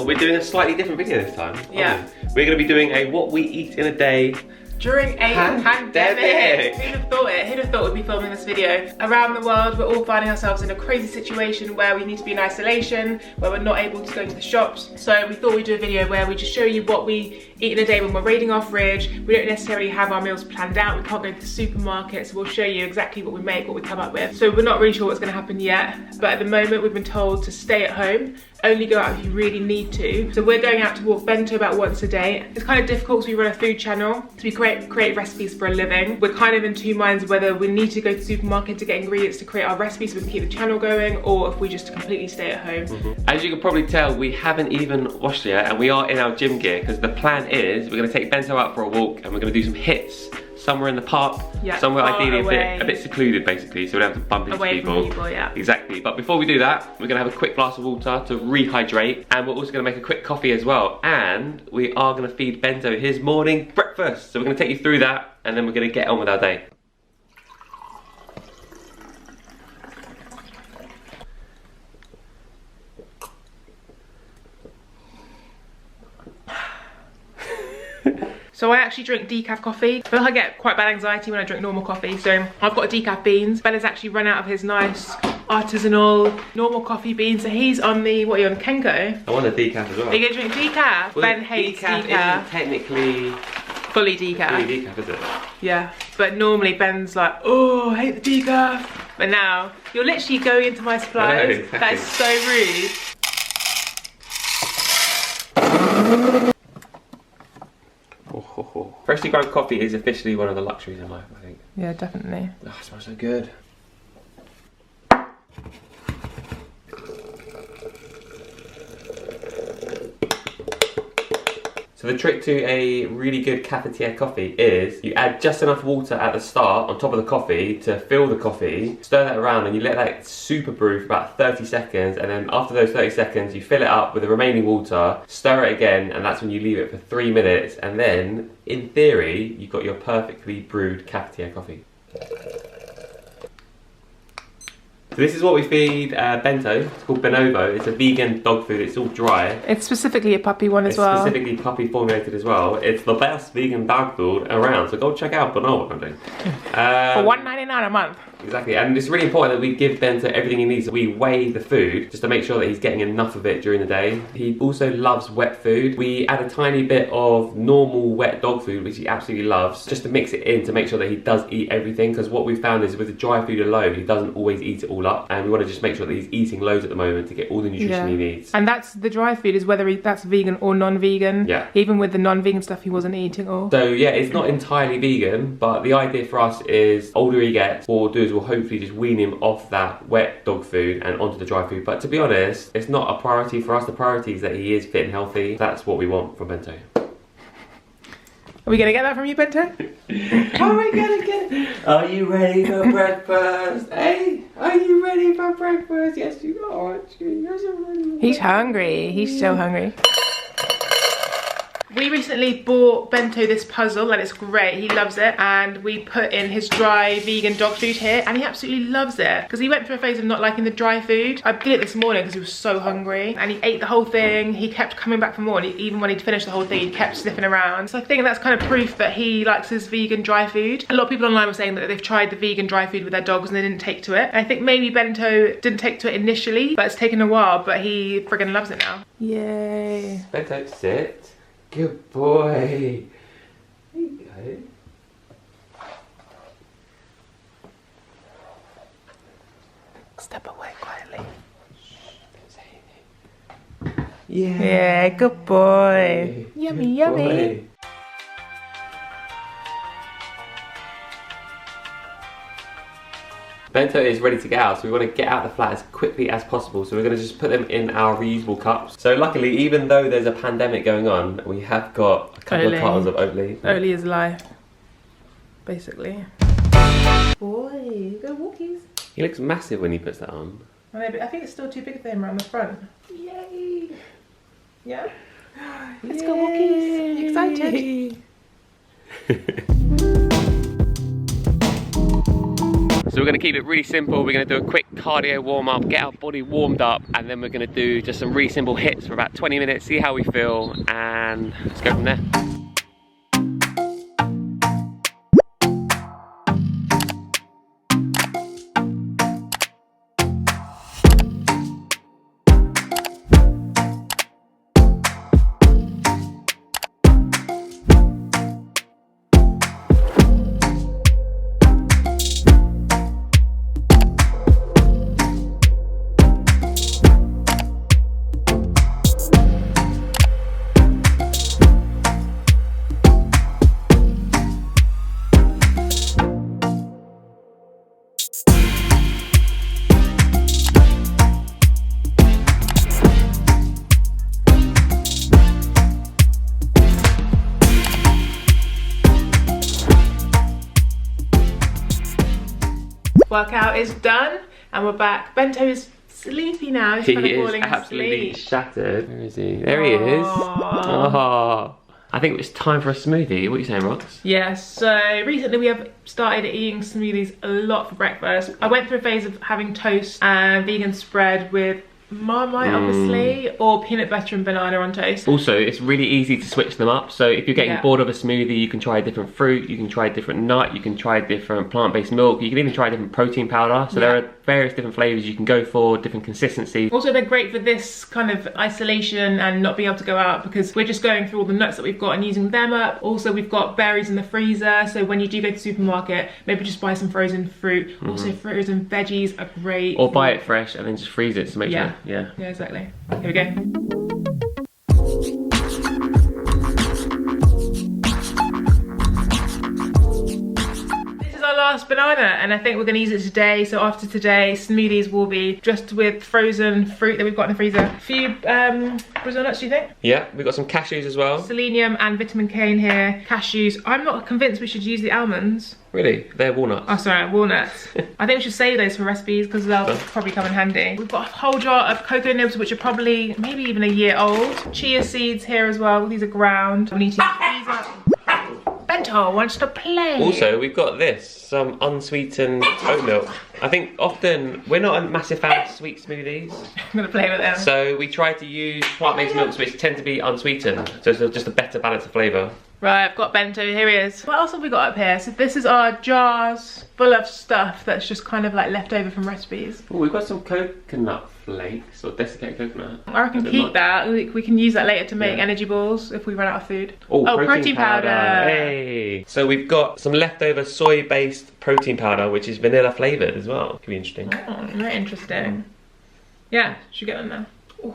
channel, we're doing a slightly different video this time. Yeah. We're going to be doing a what we eat in a day during a pandemic. Who'd have thought it? Who'd have thought we'd be filming this video? Around the world, we're all finding ourselves in a crazy situation where we need to be in isolation, where we're not able to go to the shops. So we thought we'd do a video where we just show you what we eat in a day when we're raiding our fridge. We don't necessarily have our meals planned out. We can't go to the supermarket, so we'll show you exactly what we make, what we come up with. So we're not really sure what's going to happen yet, but at the moment we've been told to stay at home. Only go out if you really need to. So we're going out to walk bento about once a day. It's kind of difficult because we run a food channel, so we create recipes for a living. We're kind of in two minds whether we need to go to the supermarket to get ingredients to create our recipes so we can keep the channel going, or if we just completely stay at home. As you can probably tell, we haven't even washed yet, and we are in our gym gear because the plan is we're going to take Bento out for a walk and we're going to do some hits somewhere in the park, somewhere ideally a bit secluded basically, so we don't have to bump into people. From people, yeah. Exactly. But before we do that, we're going to have a quick glass of water to rehydrate, and we're also going to make a quick coffee as well, and we are going to feed Bento his morning breakfast. So we're going to take you through that, and then we're going to get on with our day. So I actually drink decaf coffee. I feel like I get quite bad anxiety when I drink normal coffee. So I've got decaf beans. Ben has actually run out of his nice artisanal normal coffee beans. So he's on the, what are you on, Kenko? I want a decaf as well. Are you gonna drink decaf? Well, Ben hates decaf. Isn't technically fully decaf. Fully decaf, is it? Yeah, but normally Ben's like, oh, I hate the decaf. But now, you're literally going into my supplies. Know, exactly. That is so rude. Freshly ground coffee is officially one of the luxuries in life, I think. Yeah, definitely. Oh, it smells so good. So the trick to a really good cafetiere coffee is you add just enough water at the start on top of the coffee to fill the coffee, stir that around, and you let that super brew for about 30 seconds, and then after those 30 seconds you fill it up with the remaining water, stir it again, and that's when you leave it for 3 minutes, and then in theory you've got your perfectly brewed cafetiere coffee. So this is what we feed Bento. It's called Bonobo. It's a vegan dog food. It's all dry. It's specifically a puppy one as well. It's specifically puppy formulated as well. It's the best vegan dog food around. So go check out Bonobo one day. For $1.99 a month. Exactly, and it's really important that we give Bento everything he needs. We weigh the food just to make sure that he's getting enough of it during the day. He also loves wet food. We add a tiny bit of normal wet dog food, which he absolutely loves, just to mix it in to make sure that he does eat everything, because what we found is with the dry food alone, he doesn't always eat it all up, and we want to just make sure that he's eating loads at the moment to get all the nutrition he needs. And that's the dry food, is whether that's vegan or non-vegan. Yeah. Even with the non-vegan stuff, he wasn't eating all. So yeah, it's not entirely vegan, but the idea for us is older he gets, what we'll do is we'll hopefully just wean him off that wet dog food and onto the dry food. But to be honest, it's not a priority for us. The priority is that he is fit and healthy. That's what we want from Bento. Are we gonna get that from you, Bento? Are we gonna get it? Are you ready for breakfast? Hey, are you ready for breakfast? Yes, you are, aren't you? Yes, you're ready. He's hungry. He's so hungry. We recently bought Bento this puzzle and it's great, he loves it, and we put in his dry vegan dog food here and he absolutely loves it because he went through a phase of not liking the dry food. I did it this morning because he was so hungry and he ate the whole thing. He kept coming back for more, and even when he'd finished the whole thing he kept sniffing around. So I think that's kind of proof that he likes his vegan dry food. A lot of people online were saying that they've tried the vegan dry food with their dogs and they didn't take to it. And I think maybe Bento didn't take to it initially, but it's taken a while, but he friggin' loves it now. Yay. Bento, sit. Good boy. There you go. Step away quietly. Shh, don't say anything. Yeah. Yeah, good boy. Good Yummy, boy. yummy. Bento is ready to get out, so we want to get out the flat as quickly as possible. So we're going to just put them in our reusable cups. So luckily, even though there's a pandemic going on, we have got a couple of cartons of Oatly. Oatly is life, basically. Boy, go walkies. He looks massive when he puts that on. I know, but I think it's still too big for him around the front. Yay! Yeah? Let's go walkies. Excited. So we're going to keep it really simple. We're going to do a quick cardio warm up, get our body warmed up, and then we're gonna do just some really simple hits for about 20 minutes, see how we feel, and let's go from there. Workout is done and we're back. Bento is sleepy now. He's kind of falling absolutely asleep. Shattered. Where is he? There he is. Oh. I think it's time for a smoothie. What are you saying, Rox? Yeah, so recently we have started eating smoothies a lot for breakfast. I went through a phase of having toast and vegan spread with Marmite, obviously, or peanut butter and banana on toast. Also, it's really easy to switch them up. So if you're getting bored of a smoothie, you can try a different fruit, you can try a different nut, you can try a different plant-based milk, you can even try a different protein powder. So there are various different flavors you can go for, different consistencies. Also, they're great for this kind of isolation and not being able to go out, because we're just going through all the nuts that we've got and using them up. Also, we've got berries in the freezer, so when you do go to the supermarket, maybe just buy some frozen fruit. Also, frozen veggies are great. Or buy it fresh and then just freeze it to make sure. Yeah, exactly. Here we go. Last banana, and I think we're going to use it today. So after today, smoothies will be just with frozen fruit that we've got in the freezer. A few Brazil nuts, do you think? Yeah, we've got some cashews as well. Selenium and vitamin K in here. Cashews. I'm not convinced we should use the almonds. Really? They're walnuts. Oh, sorry, walnuts. I think we should save those for recipes because they'll probably come in handy. We've got a whole jar of cocoa nibs, which are probably maybe even a year old. Chia seeds here as well. These are ground. We need to use these up. Bento wants to play. Also, we've got this, some unsweetened oat milk. I think often we're not a massive fan of sweet smoothies. I'm gonna play with them. So we try to use plant-based milks, which tend to be unsweetened. So it's just a better balance of flavour. Right, I've got Bento, here he is. What else have we got up here? So this is our jars full of stuff that's just kind of like left over from recipes. Oh, we've got some coconut flakes, or desiccated coconut. I reckon keep that. We can use that later to make energy balls if we run out of food. Oh, protein powder. Hey! So we've got some leftover soy-based protein powder, which is vanilla flavoured as well. Could be interesting. Oh, very interesting. Yeah, should we get them now? Ooh.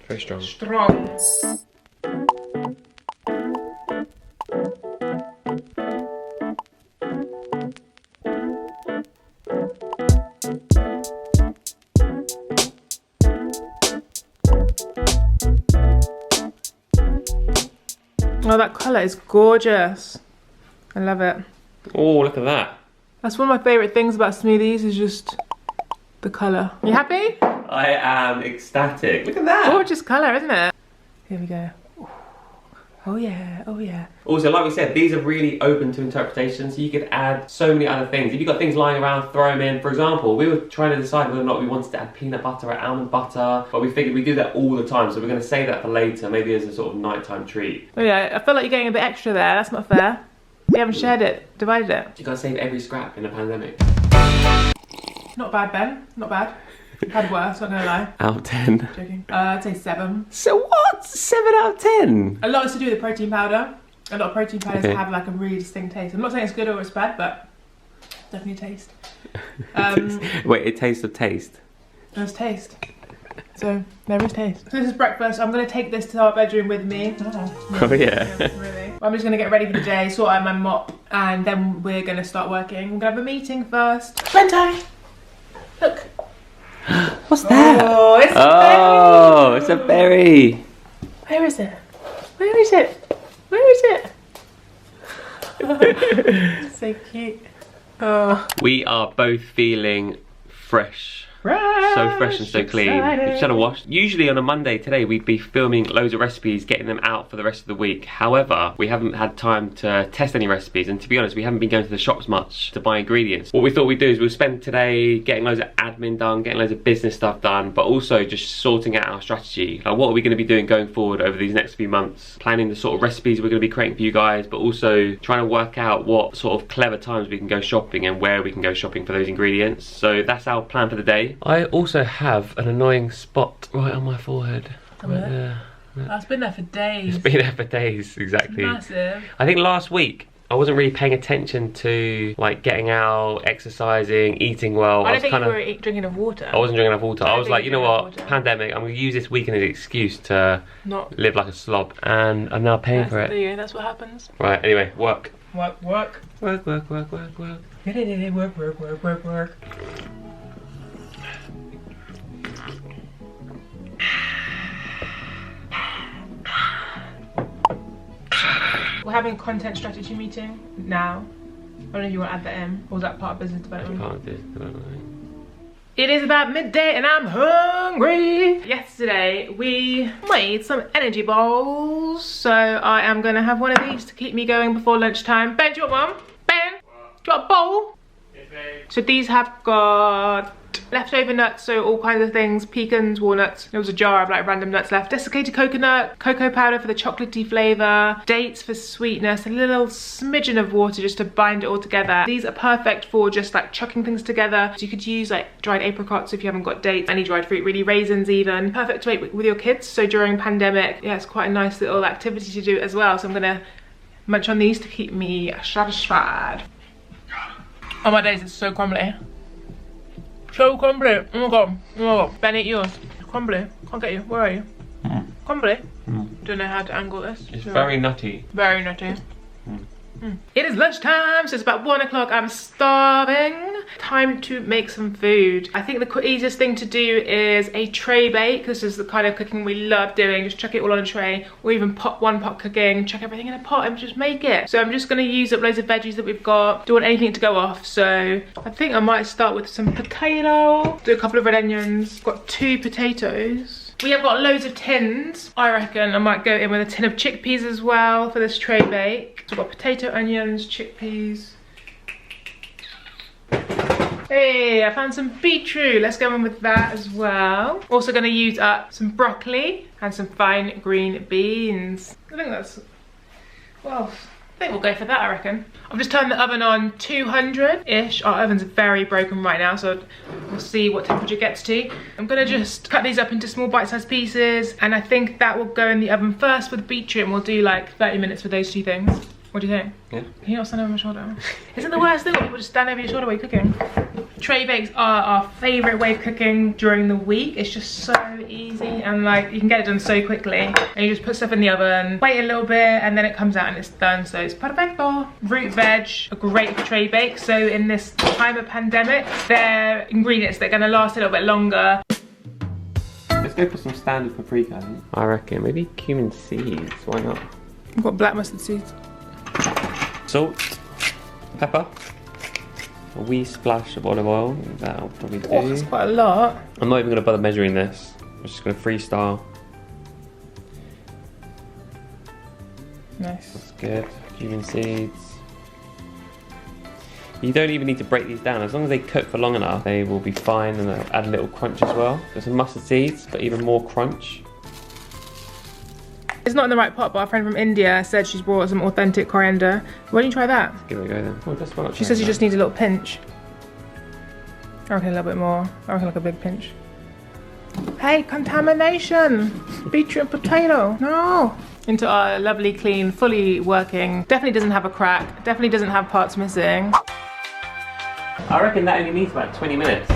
Very strong. Strong. Oh, that colour is gorgeous. I love it. Oh, look at that. That's one of my favourite things about smoothies is just the colour. You happy? I am ecstatic. Look at that. Gorgeous colour, isn't it? Here we go. Oh yeah, oh yeah. Also, like we said, these are really open to interpretation, so you could add so many other things. If you've got things lying around, throw them in. For example, we were trying to decide whether or not we wanted to add peanut butter or almond butter, but we figured we do that all the time, so we're going to save that for later, maybe as a sort of nighttime treat. Oh yeah, I feel like you're getting a bit extra there. That's not fair. We haven't shared it, divided it. You gotta save every scrap in a pandemic. Not bad, Ben. Not bad. Had worse, not gonna lie. Out of 10. Joking. I'd say 7. So what? 7 out of 10? A lot is to do with the protein powder. A lot of protein powders have like a really distinct taste. I'm not saying it's good or it's bad, but definitely taste. Wait, it tastes of taste? There's taste. So there is taste. So this is breakfast. I'm gonna take this to our bedroom with me. Oh yeah. Really. I'm just gonna get ready for the day, sort out my mop, and then we're gonna start working. We're gonna have a meeting first. Bento! Look. What's that? Oh, it's a berry. It's a berry. Where is it? Where is it? Where is it? Oh, so cute. Oh. We are both feeling fresh. fresh. So fresh and so clean. We just had a wash. Usually on a Monday today we'd be filming loads of recipes, getting them out for the rest of the week. However, we haven't had time to test any recipes, and to be honest, we haven't been going to the shops much to buy ingredients. What we thought we'd do is we'll spend today getting loads of admin done, getting loads of business stuff done, but also just sorting out our strategy. Like, what are we going to be doing going forward over these next few months? Planning the sort of recipes we're going to be creating for you guys, but also trying to work out what sort of clever times we can go shopping and where we can go shopping for those ingredients. So that's our plan for the day. I also have an annoying spot right on my forehead. Right there. That's been there for days. It's been there for days, exactly. Massive. I think last week I wasn't really paying attention to like getting out, exercising, eating well. I don't think you were drinking enough water. I wasn't drinking enough water. I was like, you know what, pandemic, I'm going to use this weekend as an excuse to not live like a slob. And I'm now paying for it. There you go, that's what happens. Right, anyway, work. Work, work. Work, work, work, work, work. Work, work, work, work, work. We're having a content strategy meeting now. I don't know if you want to add that in, or was that part of business development? Part of business development. It is about midday and I'm hungry. Yesterday we made some energy balls, so I am gonna have one of these to keep me going before lunchtime. Ben, do you want one? Ben, do you want a bowl? Yes, babe. So these have got leftover nuts, so all kinds of things, pecans, walnuts. There was a jar of like random nuts left. Desiccated coconut, cocoa powder for the chocolatey flavour, dates for sweetness, a little smidgen of water just to bind it all together. These are perfect for just like chucking things together. So you could use like dried apricots if you haven't got dates, any dried fruit really, raisins even. Perfect to make with your kids. So during pandemic, yeah, it's quite a nice little activity to do as well. So I'm gonna munch on these to keep me satisfied. Oh my days, it's so crumbly. So crumbly. Oh my god. Oh my god. Ben, eat yours. It's crumbly. Can't get you. Where are you? Crumbly? Don't know how to angle this. It's very nutty. Very nutty. It is lunchtime, so it's about 1 o'clock. I'm starving. Time to make some food. I think the easiest thing to do is a tray bake. This is the kind of cooking we love doing. Just chuck it all on a tray, or even one pot cooking. Chuck everything in a pot and just make it. So I'm just going to use up loads of veggies that we've got. Don't want anything to go off, so I think I might start with some potato. Do a couple of red onions. Got 2 potatoes. We have got loads of tins. I reckon I might go in with a tin of chickpeas as well for this tray bake. So we've got potato, onions, chickpeas. Hey, I found some beetroot. Let's go in with that as well. Also gonna use up some broccoli and some fine green beans. I think that's, well, I think we'll go for that, I reckon. I've just turned the oven on 200-ish. Our oven's very broken right now, so we'll see what temperature it gets to. I'm gonna just cut these up into small bite-sized pieces, and I think that will go in the oven first with beetroot, and we'll do like 30 minutes with those 2 things. What do you think? Yeah. Can you not stand over my shoulder? Isn't the worst thing when people just stand over your shoulder while you're cooking? Tray bakes are our favourite way of cooking during the week. It's just so easy, and like you can get it done so quickly. And you just put stuff in the oven, wait a little bit, and then it comes out and it's done. So it's perfecto. Root veg are great for tray bakes. So in this time of pandemic, they're ingredients that are going to last a little bit longer. Let's go for some standard paprika. I reckon maybe cumin seeds. Why not? I've got black mustard seeds. Salt, pepper, a wee splash of olive oil. That'll probably do. Oh, that's quite a lot. I'm not even going to bother measuring this. I'm just going to freestyle. Nice. That's good. Cumin seeds. You don't even need to break these down. As long as they cook for long enough, they will be fine, and they'll add a little crunch as well. There's some mustard seeds, but even more crunch. It's not in the right pot, but our friend from India said she's brought some authentic coriander. Why don't you try that? Give it a go then. Oh, that's well. She says you just need a little pinch. I reckon a little bit more. I reckon like a big pinch. Hey, contamination! Beetroot and potato. No! Into our lovely, clean, fully working. Definitely doesn't have a crack. Definitely doesn't have parts missing. I reckon that only needs about 20 minutes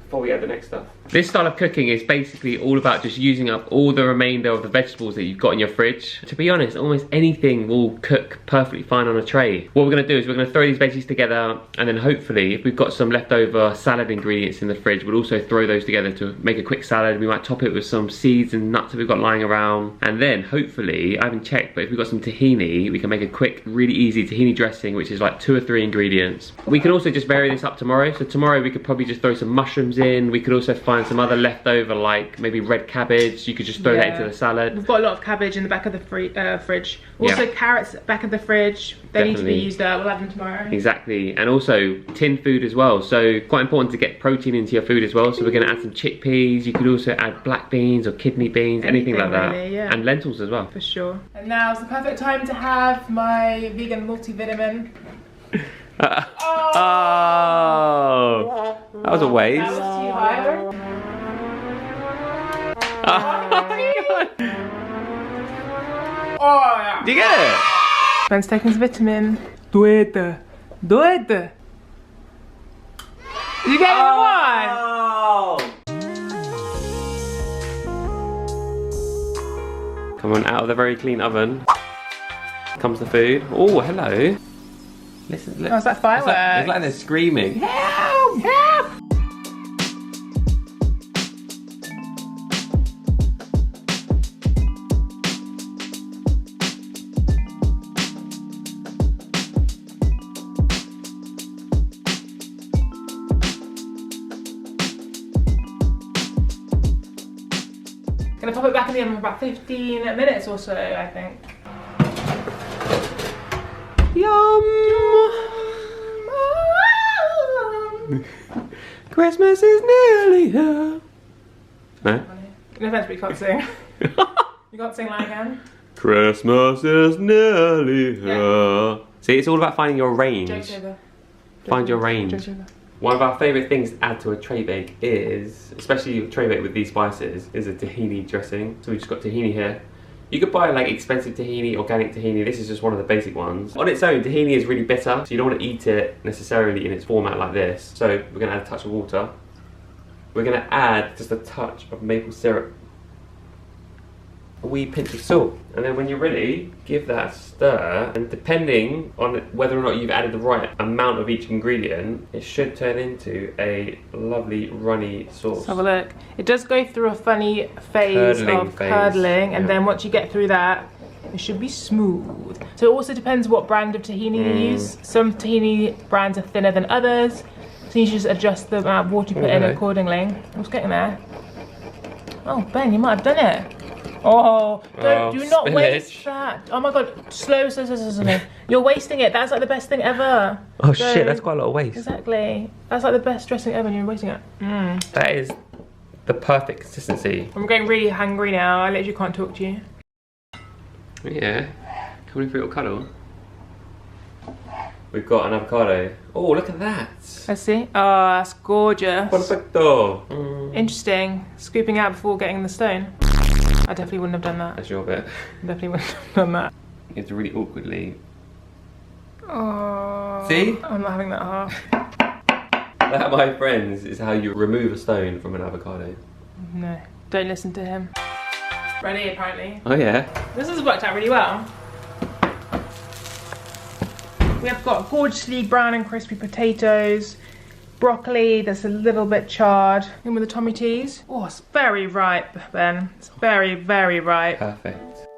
before we add the next stuff. This style of cooking is basically all about just using up all the remainder of the vegetables that you've got in your fridge. To be honest, almost anything will cook perfectly fine on a tray. What we're gonna do is we're gonna throw these veggies together, and then hopefully, if we've got some leftover salad ingredients in the fridge, we'll also throw those together to make a quick salad. We might top it with some seeds and nuts that we've got lying around. And then hopefully, I haven't checked, but if we've got some tahini, we can make a quick, really easy tahini dressing, which is like 2 or 3 ingredients. We can also just vary this up tomorrow. So tomorrow we could probably just throw some mushrooms in. We could also find some other leftover, like maybe red cabbage. You could just throw that into the salad. We've got a lot of cabbage in the back of the fridge. Also carrots back of the fridge. They need to be used up. We'll have them tomorrow. Exactly. And also tin food as well. So quite important to get protein into your food as well. So we're going to add some chickpeas. You could also add black beans or kidney beans, anything like that. Really, yeah. And lentils as well. For sure. And now's the perfect time to have my vegan multivitamin. Oh, that was a waste. That was too high. Oh my god! Oh yeah. Did you get it? Ben's taking his vitamin. Do it. Do it. Did you get it? One? Come on, out of the very clean oven comes the food. Oh, hello. Listen, look. Oh, is that fireworks? It's like they're screaming. Help! Help! Gonna pop it back in the oven for about 15 minutes or so, I think. Yum! Christmas is nearly here. No? No offense, but you can't sing. You can't sing like again. Christmas is nearly here. See, it's all about finding your range. Find your range. One of our favourite things to add to a tray bake is, especially a tray bake with these spices, is a tahini dressing. So we've just got tahini here. You could buy like expensive tahini, organic tahini. This is just one of the basic ones. On its own, tahini is really bitter, so you don't want to eat it necessarily in its format like this. So we're going to add a touch of water. We're going to add just a touch of maple syrup. A wee pinch of salt. And then when you're ready, give that a stir. And depending on whether or not you've added the right amount of each ingredient, it should turn into a lovely runny sauce. Let's have a look. It does go through a funny phase of curdling, and then once you get through that, it should be smooth. So it also depends what brand of tahini you use. Some tahini brands are thinner than others, so you should just adjust the amount of water you put in accordingly. I was getting there. Oh, Ben, you might have done it. Oh, do not waste that. Oh my god, slow. You're wasting it. That's like the best thing ever. Oh shit, that's quite a lot of waste. Exactly. That's like the best dressing ever and you're wasting it. That is the perfect consistency. I'm getting really hungry now. I literally can't talk to you. Yeah, coming for a little cuddle. We've got an avocado. Oh, look at that. Let's see. Oh, that's gorgeous. Perfecto. Interesting. Scooping out before getting in the stone. I definitely wouldn't have done that. That's your bit. Definitely wouldn't have done that. You have to really awkwardly. Oh. See? I'm not having that half. That, my friends, is how you remove a stone from an avocado. No, don't listen to him. Ready, apparently. Oh yeah. This has worked out really well. We have got gorgeously brown and crispy potatoes, broccoli that's a little bit charred, in with the tomates. Oh, it's very ripe, Ben. It's very, very ripe. Perfect.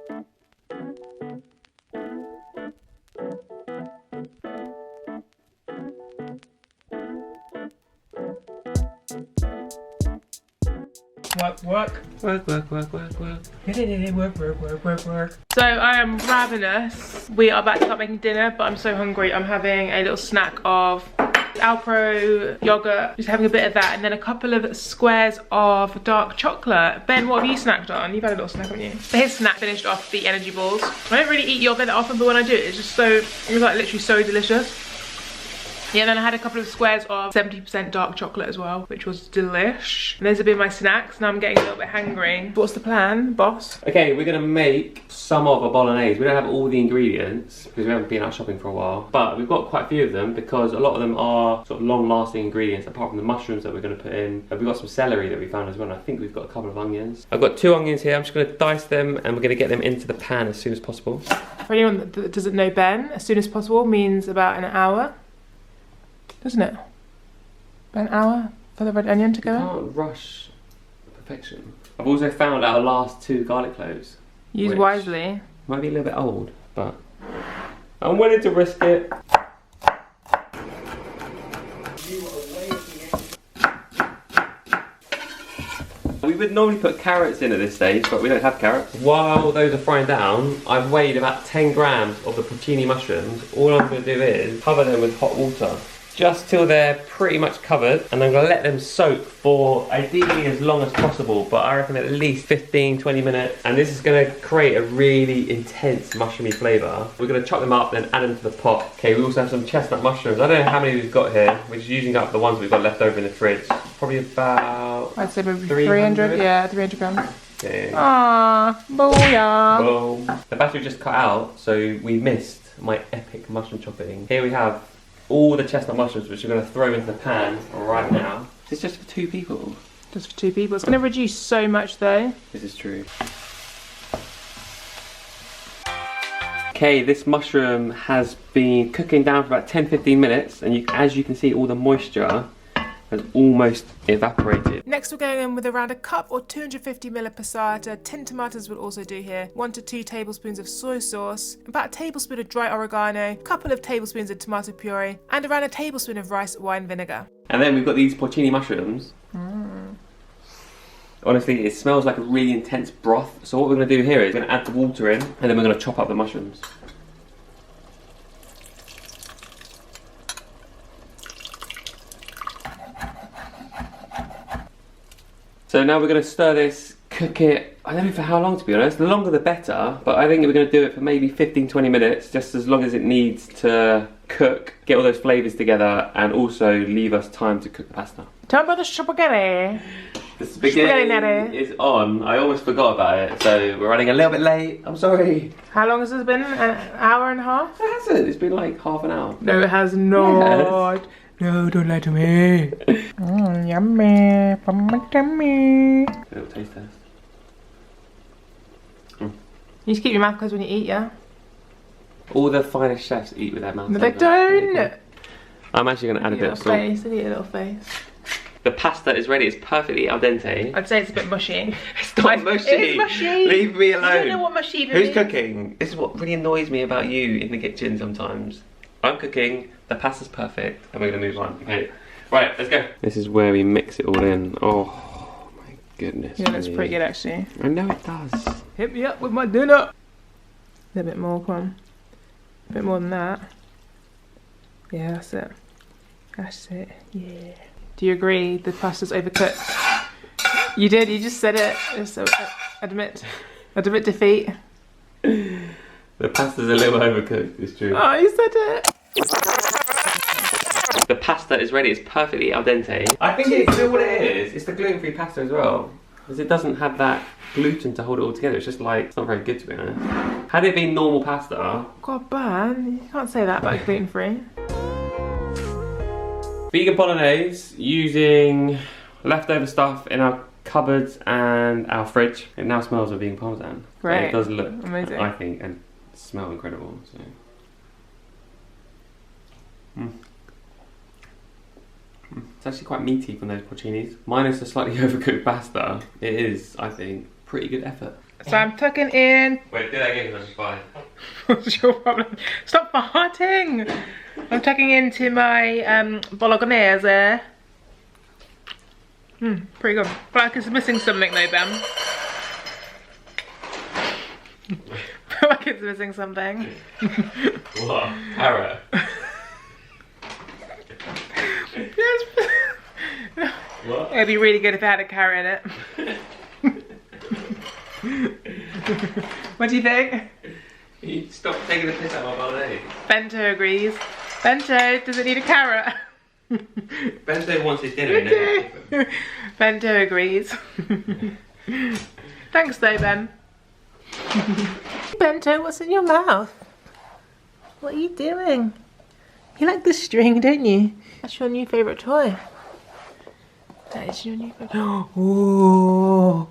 Work. Work. So I am ravenous. We are about to start making dinner, but I'm so hungry. I'm having a little snack of Alpro yogurt, just having a bit of that, and then a couple of squares of dark chocolate. Ben, what have you snacked on? You've had a little snack, haven't you? His snack finished off the energy balls. I don't really eat yogurt that often, but when I do, it's just so, it's like literally so delicious. Yeah, then I had a couple of squares of 70% dark chocolate as well, which was delish. And those have been my snacks. Now I'm getting a little bit hangry. What's the plan, boss? Okay, we're gonna make some of a bolognese. We don't have all the ingredients because we haven't been out shopping for a while, but we've got quite a few of them because a lot of them are sort of long-lasting ingredients apart from the mushrooms that we're gonna put in. We've got some celery that we found as well, and I think we've got a couple of onions. I've got 2 onions here. I'm just gonna dice them and we're gonna get them into the pan as soon as possible. For anyone that doesn't know Ben, as soon as possible means about an hour, doesn't it? About an hour for the red onion to go in? You can't rush perfection. I've also found our last 2 garlic cloves. Use wisely. Might be a little bit old, but I'm willing to risk it. We would normally put carrots in at this stage, but we don't have carrots. While those are frying down, I've weighed about 10 grams of the porcini mushrooms. All I'm going to do is cover them with hot water, just till they're pretty much covered, and I'm going to let them soak for ideally as long as possible, but I reckon at least 15-20 minutes, and this is going to create a really intense mushroomy flavour. We're going to chop them up, then add them to the pot. Okay, we also have some chestnut mushrooms. I don't know how many we've got here. We're just using up the ones we've got left over in the fridge. Probably about, I'd say maybe 300, yeah, 300 grams. Okay. Ah, booyah. Boom. The battery just cut out, so we missed my epic mushroom chopping. Here we have all the chestnut mushrooms, which we're going to throw into the pan right now. This is just for 2 people. Just for 2 people. It's going to reduce so much though. This is true. Okay, this mushroom has been cooking down for about 10-15 minutes, and as you can see, all the moisture has almost evaporated. Next we're going in with around a cup or 250 ml of passata. Tin tomatoes will also do here. 1 to 2 tablespoons of soy sauce, about a tablespoon of dry oregano, a couple of tablespoons of tomato puree, and around a tablespoon of rice wine vinegar. And then we've got these porcini mushrooms. Honestly, it smells like a really intense broth. So what we're going to do here is we're going to add the water in, and then we're going to chop up the mushrooms. So now we're going to stir this, cook it, I don't know for how long to be honest, the longer the better, but I think we're going to do it for maybe 15-20 minutes, just as long as it needs to cook, get all those flavours together, and also leave us time to cook the pasta. Tell me about the spaghetti. The spaghetti is on, I almost forgot about it, so we're running a little bit late, I'm sorry. How long has this been? An hour and a half? It hasn't, it's been like half an hour. No, it has not. Yes. No, don't lie to me. Yummy. Yummy. A little taste test. You just keep your mouth closed when you eat, yeah? All the finest chefs eat with their mouth. No, they don't. I'm actually going to add a bit of salt. Face. Eat a little face. The pasta is ready. It's perfectly al dente. I'd say it's a bit mushy. It's not mushy. It's mushy. Leave me alone. I don't know what mushy even Who's means. cooking? This is what really annoys me about you in the kitchen sometimes. I'm cooking, the pasta's perfect, and we're going to move on. Okay. Right, let's go. This is where we mix it all in. Oh my goodness. Yeah, that's pretty good actually. I know it does. Hit me up with my dinner. A little bit more, come on. A bit more than that. Yeah, that's it. That's it, yeah. Do you agree the pasta's overcooked? You did, you just said it. So admit defeat. The pasta's a little overcooked, it's true. Oh, you said it. The pasta is ready, it's perfectly al dente. I think it's still what it is. It's the gluten-free pasta as well. Because it doesn't have that gluten to hold it all together. It's just like, it's not very good to be honest. Had it been normal pasta... God, man, you can't say that about gluten-free. Vegan bolognese using leftover stuff in our cupboards and our fridge. It now smells of vegan parmesan. Great. It does look, amazing. I think, and smell incredible. So. It's actually quite meaty from those porcinis. Minus the slightly overcooked pasta, it is, I think, pretty good effort. So I'm tucking in. Wait, do that again because I'm fine. What's your problem? Stop farting! I'm tucking into my bolognese. Pretty good. But like it's missing something though, Ben. Feel like it's missing something. What? Carrot? Yes. What? It'd be really good if it had a carrot in it. What do you think? You stop taking the piss out of my bolognese. Bento agrees. Bento, does it need a carrot? Bento wants his dinner. Bento agrees. Thanks though, Ben. Bento, what's in your mouth? What are you doing? You like the string, don't you? That's your new favourite toy. That is your new favourite. Ooh.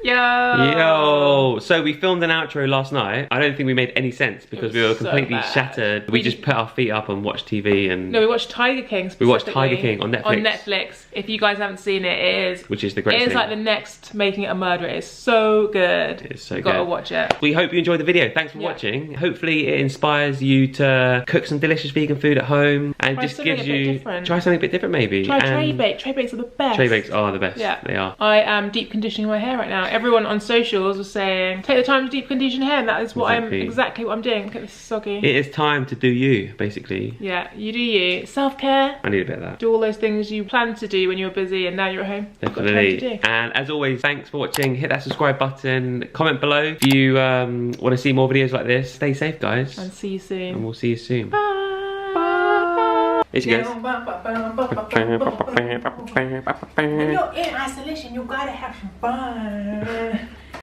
Yo! So we filmed an outro last night. I don't think we made any sense because we were completely shattered. We just put our feet up and watched TV and... No, we watched Tiger King We watched Tiger King on Netflix. On Netflix. If you guys haven't seen it, it is... Which is the greatest thing. It is like the next Making It a Murderer. It's so good. It is so good. You've got to watch it. We hope you enjoyed the video. Thanks for watching. Hopefully it inspires you to cook some delicious vegan food at home and just gives you... Try something a bit different maybe. Try tray bake. Tray bakes are the best. Tray bakes are the best. Yeah. They are. I am deep conditioning my hair right now. Everyone on socials was saying, take the time to deep condition hair, and that is what exactly what I'm doing. Look at this soggy. It is time to do you, basically. Yeah, you do you. Self-care. I need a bit of that. Do all those things you planned to do when you were busy and now you're at home. Definitely. And as always, thanks for watching. Hit that subscribe button. Comment below if you want to see more videos like this. Stay safe, guys. And see you soon. And we'll see you soon. Bye. Here she goes. When you're in isolation, you gotta have some fun.